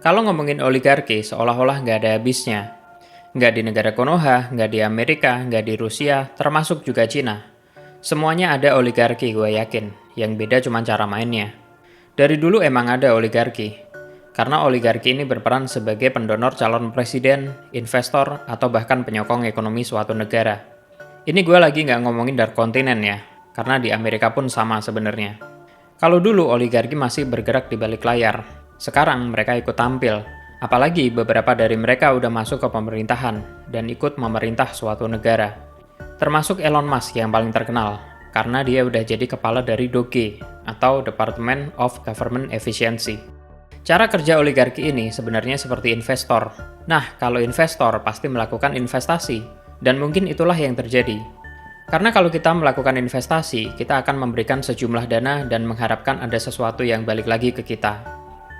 Kalau ngomongin oligarki, seolah-olah nggak ada habisnya. Nggak di negara Konoha, nggak di Amerika, nggak di Rusia, termasuk juga Cina. Semuanya ada oligarki, gue yakin. Yang beda cuma cara mainnya. Dari dulu emang ada oligarki. Karena oligarki ini berperan sebagai pendonor calon presiden, investor, atau bahkan penyokong ekonomi suatu negara. Ini gue lagi nggak ngomongin dari kontinen ya, karena di Amerika pun sama sebenarnya. Kalau dulu oligarki masih bergerak di balik layar, sekarang mereka ikut tampil. Apalagi beberapa dari mereka udah masuk ke pemerintahan dan ikut memerintah suatu negara. Termasuk Elon Musk yang paling terkenal, karena dia udah jadi kepala dari DOGE, atau Department of Government Efficiency. Cara kerja oligarki ini sebenarnya seperti investor. Nah, kalau investor pasti melakukan investasi, dan mungkin itulah yang terjadi. Karena kalau kita melakukan investasi, kita akan memberikan sejumlah dana dan mengharapkan ada sesuatu yang balik lagi ke kita.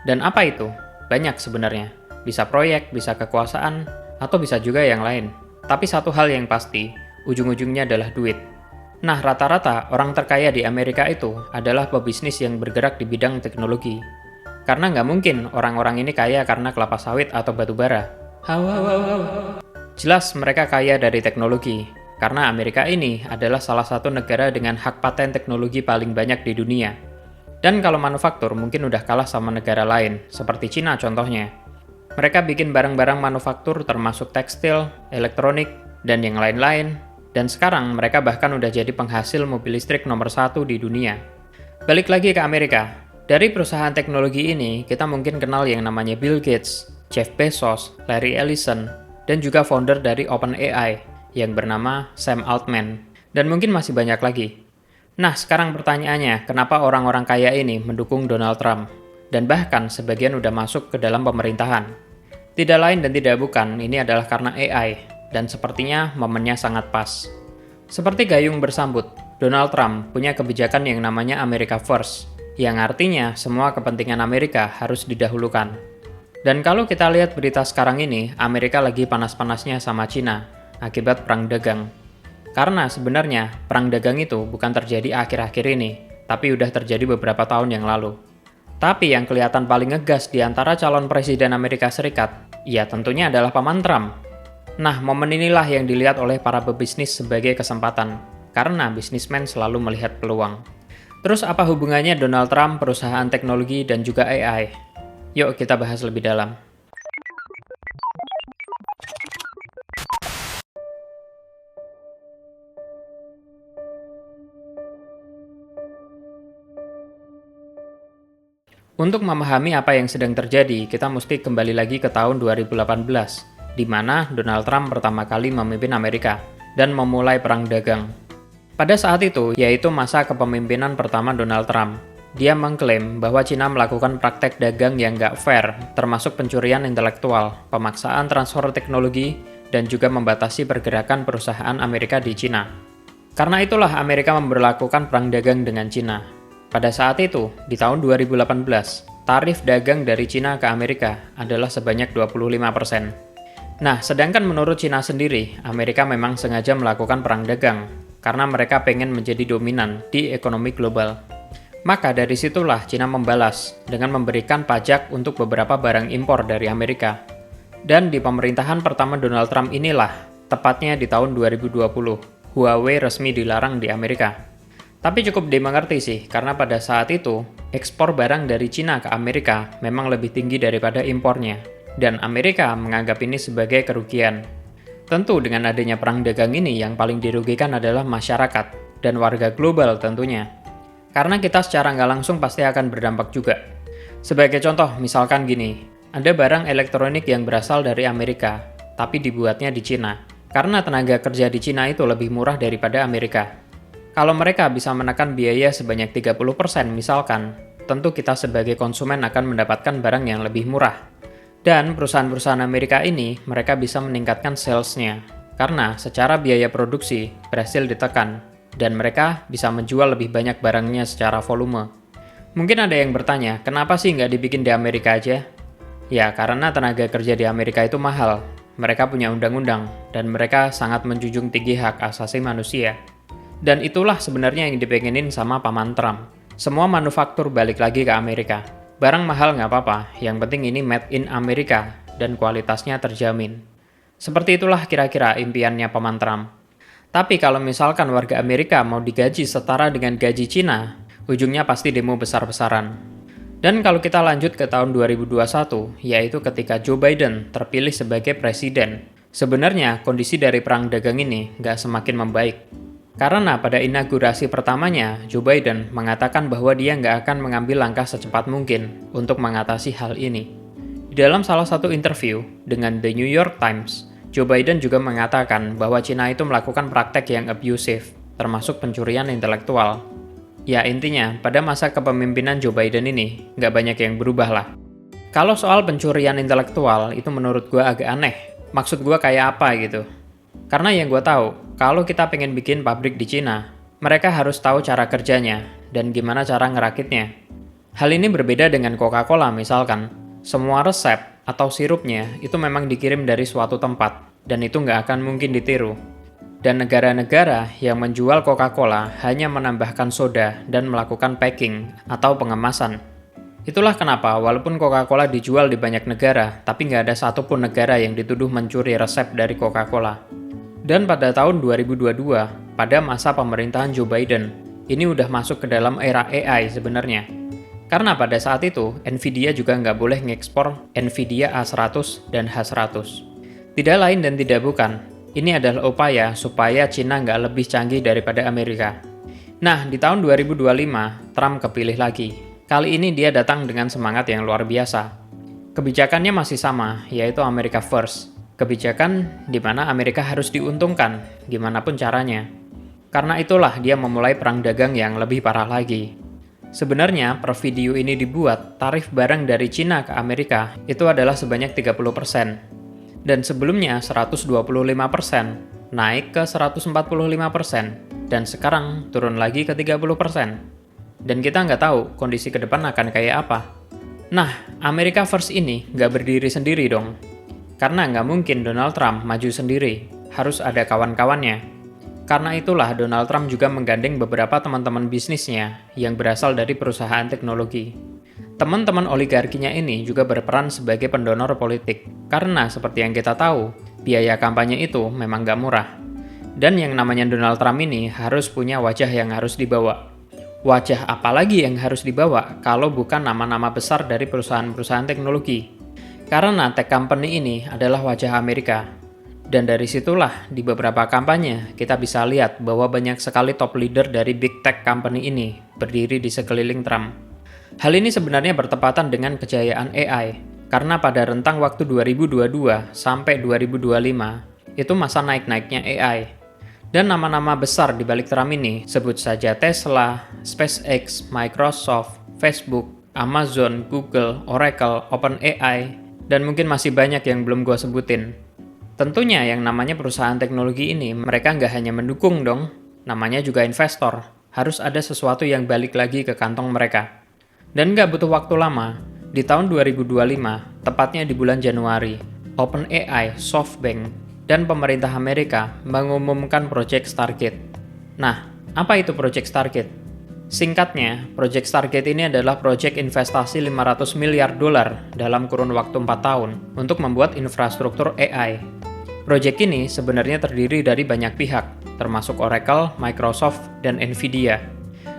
Dan apa itu? Banyak sebenarnya. Bisa proyek, bisa kekuasaan, atau bisa juga yang lain. Tapi satu hal yang pasti, ujung-ujungnya adalah duit. Nah, rata-rata orang terkaya di Amerika itu adalah pebisnis yang bergerak di bidang teknologi. Karena nggak mungkin orang-orang ini kaya karena kelapa sawit atau batu bara. Jelas mereka kaya dari teknologi, karena Amerika ini adalah salah satu negara dengan hak paten teknologi paling banyak di dunia. Dan kalau manufaktur mungkin udah kalah sama negara lain, seperti Cina contohnya. Mereka bikin barang-barang manufaktur termasuk tekstil, elektronik, dan yang lain-lain, dan sekarang mereka bahkan udah jadi penghasil mobil listrik nomor 1 di dunia. Balik lagi ke Amerika, dari perusahaan teknologi ini kita mungkin kenal yang namanya Bill Gates, Jeff Bezos, Larry Ellison, dan juga founder dari OpenAI yang bernama Sam Altman, dan mungkin masih banyak lagi. Nah, sekarang pertanyaannya, kenapa orang-orang kaya ini mendukung Donald Trump? Dan bahkan sebagian udah masuk ke dalam pemerintahan. Tidak lain dan tidak bukan, ini adalah karena AI, dan sepertinya momennya sangat pas. Seperti gayung bersambut, Donald Trump punya kebijakan yang namanya America First, yang artinya semua kepentingan Amerika harus didahulukan. Dan kalau kita lihat berita sekarang ini, Amerika lagi panas-panasnya sama Cina, akibat perang dagang. Karena sebenarnya, perang dagang itu bukan terjadi akhir-akhir ini, tapi udah terjadi beberapa tahun yang lalu. Tapi yang kelihatan paling ngegas di antara calon presiden Amerika Serikat, ya tentunya adalah paman Trump. Nah, momen inilah yang dilihat oleh para pebisnis sebagai kesempatan, karena bisnismen selalu melihat peluang. Terus apa hubungannya Donald Trump, perusahaan teknologi, dan juga AI? Yuk kita bahas lebih dalam. Untuk memahami apa yang sedang terjadi, kita mesti kembali lagi ke tahun 2018, di mana Donald Trump pertama kali memimpin Amerika dan memulai perang dagang. Pada saat itu, yaitu masa kepemimpinan pertama Donald Trump. Dia mengklaim bahwa Cina melakukan praktek dagang yang nggak fair, termasuk pencurian intelektual, pemaksaan transfer teknologi, dan juga membatasi pergerakan perusahaan Amerika di Cina. Karena itulah Amerika memberlakukan perang dagang dengan Cina. Pada saat itu, di tahun 2018, tarif dagang dari Cina ke Amerika adalah sebanyak 25%. Nah, sedangkan menurut Cina sendiri, Amerika memang sengaja melakukan perang dagang, karena mereka pengen menjadi dominan di ekonomi global. Maka dari situlah Cina membalas dengan memberikan pajak untuk beberapa barang impor dari Amerika. Dan di pemerintahan pertama Donald Trump inilah, tepatnya di tahun 2020, Huawei resmi dilarang di Amerika. Tapi cukup dimengerti sih, karena pada saat itu, ekspor barang dari Cina ke Amerika memang lebih tinggi daripada impornya. Dan Amerika menganggap ini sebagai kerugian. Tentu dengan adanya perang dagang ini yang paling dirugikan adalah masyarakat dan warga global tentunya. Karena kita secara nggak langsung pasti akan berdampak juga. Sebagai contoh, misalkan gini, ada barang elektronik yang berasal dari Amerika, tapi dibuatnya di Cina. Karena tenaga kerja di Cina itu lebih murah daripada Amerika. Kalau mereka bisa menekan biaya sebanyak 30% misalkan, tentu kita sebagai konsumen akan mendapatkan barang yang lebih murah. Dan perusahaan-perusahaan Amerika ini, mereka bisa meningkatkan sales-nya. Karena secara biaya produksi berhasil ditekan. Dan mereka bisa menjual lebih banyak barangnya secara volume. Mungkin ada yang bertanya, kenapa sih nggak dibikin di Amerika aja? Ya, karena tenaga kerja di Amerika itu mahal. Mereka punya undang-undang, dan mereka sangat menjunjung tinggi hak asasi manusia. Dan itulah sebenarnya yang dipengenin sama paman Trump. Semua manufaktur balik lagi ke Amerika. Barang mahal nggak apa-apa, yang penting ini made in Amerika dan kualitasnya terjamin. Seperti itulah kira-kira impiannya paman Trump. Tapi kalau misalkan warga Amerika mau digaji setara dengan gaji Cina, ujungnya pasti demo besar-besaran. Dan kalau kita lanjut ke tahun 2021, yaitu ketika Joe Biden terpilih sebagai presiden, sebenarnya kondisi dari perang dagang ini nggak semakin membaik. Karena pada inaugurasi pertamanya, Joe Biden mengatakan bahwa dia nggak akan mengambil langkah secepat mungkin untuk mengatasi hal ini. Di dalam salah satu interview dengan The New York Times, Joe Biden juga mengatakan bahwa Cina itu melakukan praktek yang abusive, termasuk pencurian intelektual. Ya intinya, pada masa kepemimpinan Joe Biden ini, nggak banyak yang berubah lah. Kalau soal pencurian intelektual, itu menurut gue agak aneh. Maksud gue kayak apa gitu? Karena yang gue tahu, kalau kita pengen bikin pabrik di Cina, mereka harus tahu cara kerjanya, dan gimana cara ngerakitnya. Hal ini berbeda dengan Coca-Cola misalkan. Semua resep atau sirupnya itu memang dikirim dari suatu tempat, dan itu nggak akan mungkin ditiru. Dan negara-negara yang menjual Coca-Cola hanya menambahkan soda dan melakukan packing atau pengemasan. Itulah kenapa walaupun Coca-Cola dijual di banyak negara, tapi nggak ada satupun negara yang dituduh mencuri resep dari Coca-Cola. Dan pada tahun 2022, pada masa pemerintahan Joe Biden, ini udah masuk ke dalam era AI sebenarnya. Karena pada saat itu, Nvidia juga nggak boleh ngekspor Nvidia A100 dan H100. Tidak lain dan tidak bukan, ini adalah upaya supaya Cina nggak lebih canggih daripada Amerika. Nah, di tahun 2025, Trump kepilih lagi. Kali ini dia datang dengan semangat yang luar biasa. Kebijakannya masih sama, yaitu America First. Kebijakan di mana Amerika harus diuntungkan, gimana pun caranya. Karena itulah dia memulai perang dagang yang lebih parah lagi. Sebenarnya, per video ini dibuat, tarif barang dari Cina ke Amerika itu adalah sebanyak 30%. Dan sebelumnya 125%, naik ke 145%, dan sekarang turun lagi ke 30%. Dan kita nggak tahu kondisi ke depan akan kayak apa. Nah, America First ini nggak berdiri sendiri dong. Karena nggak mungkin Donald Trump maju sendiri, harus ada kawan-kawannya. Karena itulah Donald Trump juga menggandeng beberapa teman-teman bisnisnya yang berasal dari perusahaan teknologi. Teman-teman oligarkinya ini juga berperan sebagai pendonor politik, karena seperti yang kita tahu, biaya kampanye itu memang nggak murah. Dan yang namanya Donald Trump ini harus punya wajah yang harus dibawa. Wajah apa lagi yang harus dibawa kalau bukan nama-nama besar dari perusahaan-perusahaan teknologi? Karena tech company ini adalah wajah Amerika. Dan dari situlah di beberapa kampanye kita bisa lihat bahwa banyak sekali top leader dari big tech company ini berdiri di sekeliling Trump. Hal ini sebenarnya bertepatan dengan kejayaan AI, karena pada rentang waktu 2022 sampai 2025, itu masa naik-naiknya AI. Dan nama-nama besar di balik Trump ini sebut saja Tesla, SpaceX, Microsoft, Facebook, Amazon, Google, Oracle, OpenAI, dan mungkin masih banyak yang belum gue sebutin. Tentunya yang namanya perusahaan teknologi ini, mereka nggak hanya mendukung dong, namanya juga investor. Harus ada sesuatu yang balik lagi ke kantong mereka. Dan nggak butuh waktu lama, di tahun 2025, tepatnya di bulan Januari, OpenAI, SoftBank, dan pemerintah Amerika mengumumkan Project Stargate. Nah, apa itu Project Stargate? Singkatnya, Project Stargate ini adalah proyek investasi 500 miliar dolar dalam kurun waktu 4 tahun untuk membuat infrastruktur AI. Proyek ini sebenarnya terdiri dari banyak pihak, termasuk Oracle, Microsoft, dan Nvidia.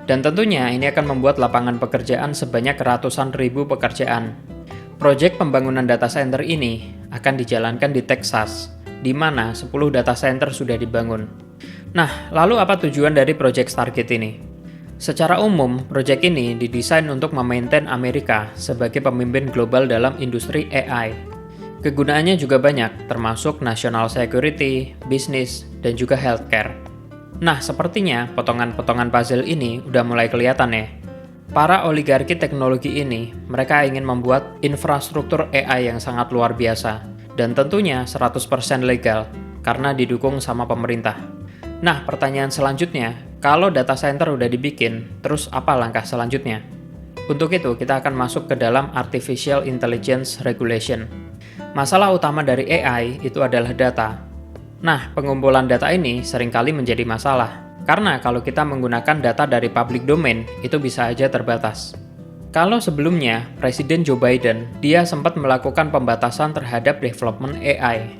Dan tentunya ini akan membuat lapangan pekerjaan sebanyak ratusan ribu pekerjaan. Proyek pembangunan data center ini akan dijalankan di Texas, di mana 10 data center sudah dibangun. Nah, lalu apa tujuan dari Project Stargate ini? Secara umum, proyek ini didesain untuk memaintain Amerika sebagai pemimpin global dalam industri AI. Kegunaannya juga banyak, termasuk national security, bisnis, dan juga healthcare. Nah, sepertinya potongan-potongan puzzle ini udah mulai kelihatan ya. Para oligarki teknologi ini, mereka ingin membuat infrastruktur AI yang sangat luar biasa, dan tentunya 100% legal, karena didukung sama pemerintah. Nah, pertanyaan selanjutnya, kalau data center udah dibikin, terus apa langkah selanjutnya? Untuk itu, kita akan masuk ke dalam Artificial Intelligence Regulation. Masalah utama dari AI itu adalah data. Nah, pengumpulan data ini seringkali menjadi masalah, karena kalau kita menggunakan data dari public domain, itu bisa aja terbatas. Kalau sebelumnya, Presiden Joe Biden, dia sempat melakukan pembatasan terhadap development AI.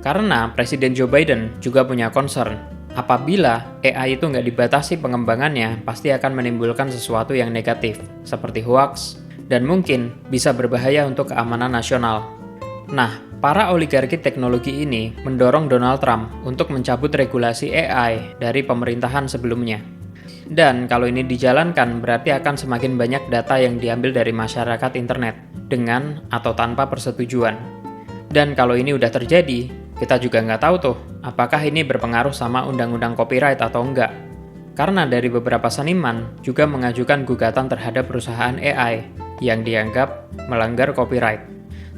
Karena Presiden Joe Biden juga punya concern, apabila AI itu nggak dibatasi pengembangannya, pasti akan menimbulkan sesuatu yang negatif, seperti hoax, dan mungkin bisa berbahaya untuk keamanan nasional. Nah, para oligarki teknologi ini mendorong Donald Trump untuk mencabut regulasi AI dari pemerintahan sebelumnya. Dan kalau ini dijalankan, berarti akan semakin banyak data yang diambil dari masyarakat internet, dengan atau tanpa persetujuan. Dan kalau ini udah terjadi, kita juga nggak tahu tuh, apakah ini berpengaruh sama undang-undang copyright atau enggak. Karena dari beberapa seniman juga mengajukan gugatan terhadap perusahaan AI yang dianggap melanggar copyright.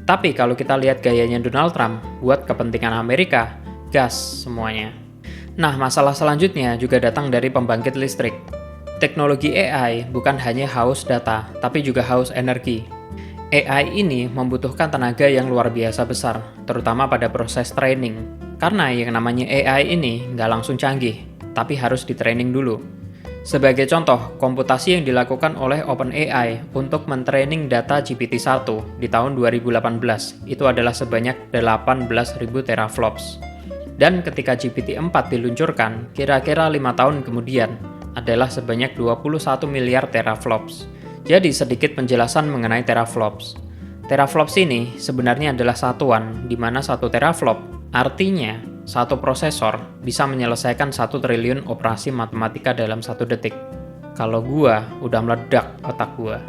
Tapi kalau kita lihat gayanya Donald Trump buat kepentingan Amerika, gas semuanya. Nah, masalah selanjutnya juga datang dari pembangkit listrik. Teknologi AI bukan hanya haus data, tapi juga haus energi. AI ini membutuhkan tenaga yang luar biasa besar, terutama pada proses training. Karena yang namanya AI ini nggak langsung canggih, tapi harus di-training dulu. Sebagai contoh, komputasi yang dilakukan oleh OpenAI untuk mentraining data GPT-1 di tahun 2018 itu adalah sebanyak 18.000 teraflops. Dan ketika GPT-4 diluncurkan, kira-kira 5 tahun kemudian adalah sebanyak 21 miliar teraflops. Jadi sedikit penjelasan mengenai teraflops. Teraflops ini sebenarnya adalah satuan di mana 1 teraflop artinya satu prosesor bisa menyelesaikan 1 triliun operasi matematika dalam 1 detik. Kalau gua udah meledak otak gua.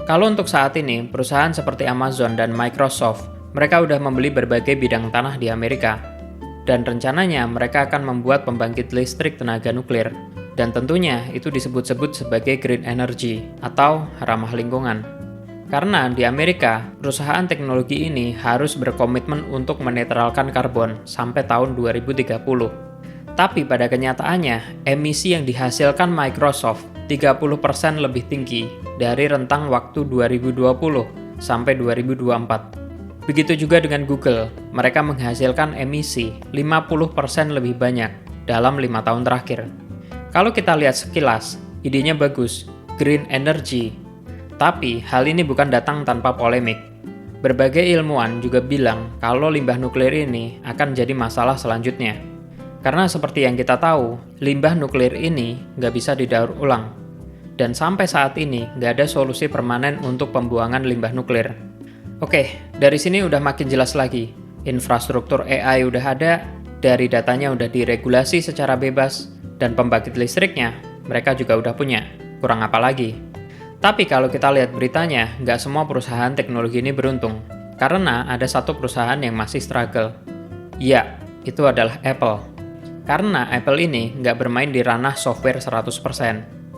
Kalau untuk saat ini, perusahaan seperti Amazon dan Microsoft, mereka udah membeli berbagai bidang tanah di Amerika. Dan rencananya mereka akan membuat pembangkit listrik tenaga nuklir. Dan tentunya itu disebut-sebut sebagai green energy atau ramah lingkungan. Karena di Amerika, perusahaan teknologi ini harus berkomitmen untuk menetralkan karbon sampai tahun 2030. Tapi pada kenyataannya, emisi yang dihasilkan Microsoft 30% lebih tinggi dari rentang waktu 2020 sampai 2024. Begitu juga dengan Google, mereka menghasilkan emisi 50% lebih banyak dalam 5 tahun terakhir. Kalau kita lihat sekilas, idenya bagus, green energy. Tapi hal ini bukan datang tanpa polemik. Berbagai ilmuwan juga bilang kalau limbah nuklir ini akan jadi masalah selanjutnya. Karena seperti yang kita tahu, limbah nuklir ini nggak bisa didaur ulang. Dan sampai saat ini nggak ada solusi permanen untuk pembuangan limbah nuklir. Oke, dari sini udah makin jelas lagi. Infrastruktur AI udah ada, dari datanya udah diregulasi secara bebas, dan pembangkit listriknya mereka juga udah punya. Kurang apa lagi? Tapi kalau kita lihat beritanya, nggak semua perusahaan teknologi ini beruntung. Karena ada satu perusahaan yang masih struggle. Ya, itu adalah Apple. Karena Apple ini nggak bermain di ranah software 100%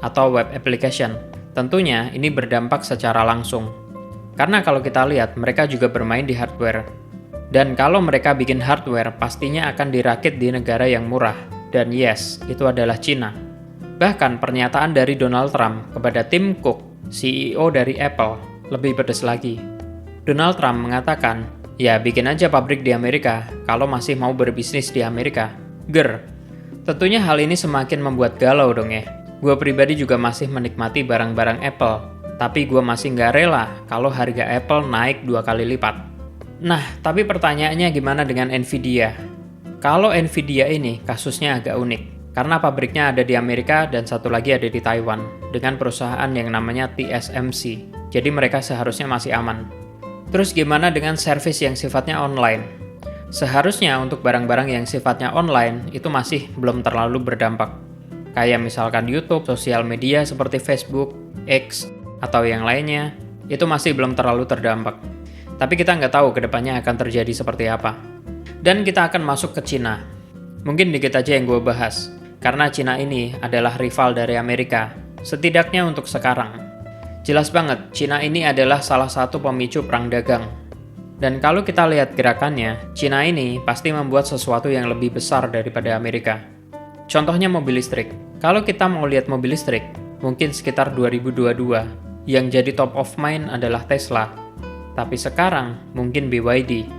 atau web application. Tentunya ini berdampak secara langsung. Karena kalau kita lihat, mereka juga bermain di hardware. Dan kalau mereka bikin hardware, pastinya akan dirakit di negara yang murah. Dan yes, itu adalah Cina. Bahkan pernyataan dari Donald Trump kepada Tim Cook, CEO dari Apple, lebih pedas lagi. Donald Trump mengatakan, ya bikin aja pabrik di Amerika kalau masih mau berbisnis di Amerika. Ger. Tentunya hal ini semakin membuat galau dong ya. Gue pribadi juga masih menikmati barang-barang Apple, tapi gue masih nggak rela kalau harga Apple naik 2 kali lipat. Nah, tapi pertanyaannya gimana dengan Nvidia? Kalau Nvidia ini kasusnya agak unik. Karena pabriknya ada di Amerika dan satu lagi ada di Taiwan, dengan perusahaan yang namanya TSMC. Jadi mereka seharusnya masih aman. Terus gimana dengan servis yang sifatnya online? Seharusnya untuk barang-barang yang sifatnya online itu masih belum terlalu berdampak. Kayak misalkan YouTube, sosial media seperti Facebook, X, atau yang lainnya, itu masih belum terlalu terdampak. Tapi kita nggak tahu kedepannya akan terjadi seperti apa. Dan kita akan masuk ke Cina. Mungkin dikit aja yang gue bahas. Karena Cina ini adalah rival dari Amerika, setidaknya untuk sekarang. Jelas banget, Cina ini adalah salah satu pemicu perang dagang. Dan kalau kita lihat gerakannya, Cina ini pasti membuat sesuatu yang lebih besar daripada Amerika. Contohnya mobil listrik. Kalau kita mau lihat mobil listrik, mungkin sekitar 2022, yang jadi top of mind adalah Tesla. Tapi sekarang, mungkin BYD.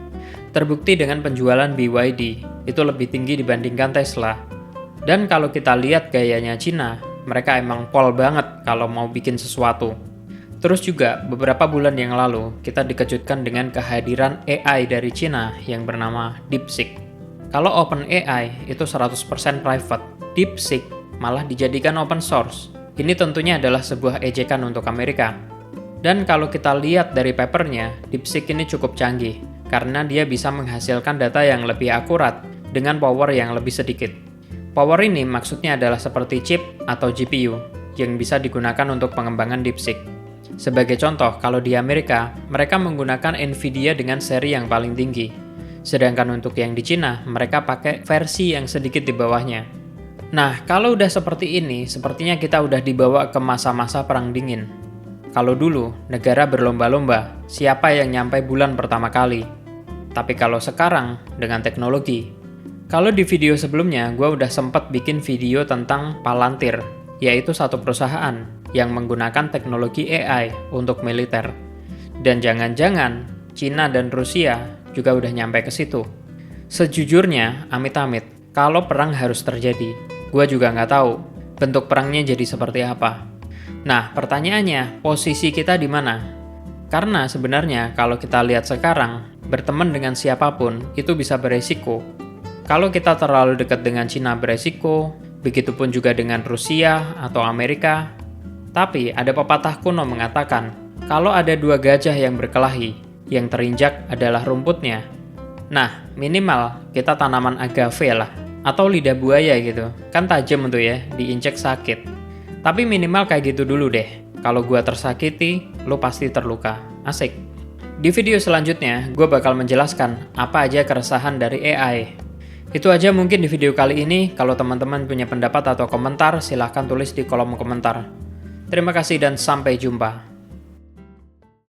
Terbukti dengan penjualan BYD, itu lebih tinggi dibandingkan Tesla. Dan kalau kita lihat gayanya Cina, mereka emang pol banget kalau mau bikin sesuatu. Terus juga, beberapa bulan yang lalu, kita dikejutkan dengan kehadiran AI dari Cina yang bernama DeepSeek. Kalau OpenAI itu 100% private, DeepSeek malah dijadikan open source. Ini tentunya adalah sebuah ejekan untuk Amerika. Dan kalau kita lihat dari papernya, DeepSeek ini cukup canggih, karena dia bisa menghasilkan data yang lebih akurat dengan power yang lebih sedikit. Power ini maksudnya adalah seperti chip atau GPU yang bisa digunakan untuk pengembangan DeepSeek. Sebagai contoh, kalau di Amerika, mereka menggunakan NVIDIA dengan seri yang paling tinggi. Sedangkan untuk yang di Cina, mereka pakai versi yang sedikit di bawahnya. Nah, kalau udah seperti ini, sepertinya kita udah dibawa ke masa-masa perang dingin. Kalau dulu, negara berlomba-lomba, siapa yang nyampai bulan pertama kali. Tapi kalau sekarang, dengan teknologi. Kalau di video sebelumnya, gue udah sempat bikin video tentang Palantir, yaitu satu perusahaan yang menggunakan teknologi AI untuk militer. Dan jangan-jangan Cina dan Rusia juga udah nyampe ke situ. Sejujurnya, amit-amit, kalau perang harus terjadi, gue juga nggak tahu bentuk perangnya jadi seperti apa. Nah, pertanyaannya, posisi kita di mana? Karena sebenarnya kalau kita lihat sekarang, berteman dengan siapapun itu bisa beresiko. Kalau kita terlalu dekat dengan Cina beresiko, begitupun juga dengan Rusia atau Amerika. Tapi ada pepatah kuno mengatakan, kalau ada dua gajah yang berkelahi, yang terinjak adalah rumputnya. Nah, minimal kita tanaman agave lah, atau lidah buaya gitu. Kan tajam tuh ya, diinjek sakit. Tapi minimal kayak gitu dulu deh. Kalau gua tersakiti, lo pasti terluka. Asik. Di video selanjutnya, gue bakal menjelaskan apa aja keresahan dari AI. Itu aja mungkin di video kali ini. Kalau teman-teman punya pendapat atau komentar, silahkan tulis di kolom komentar. Terima kasih dan sampai jumpa.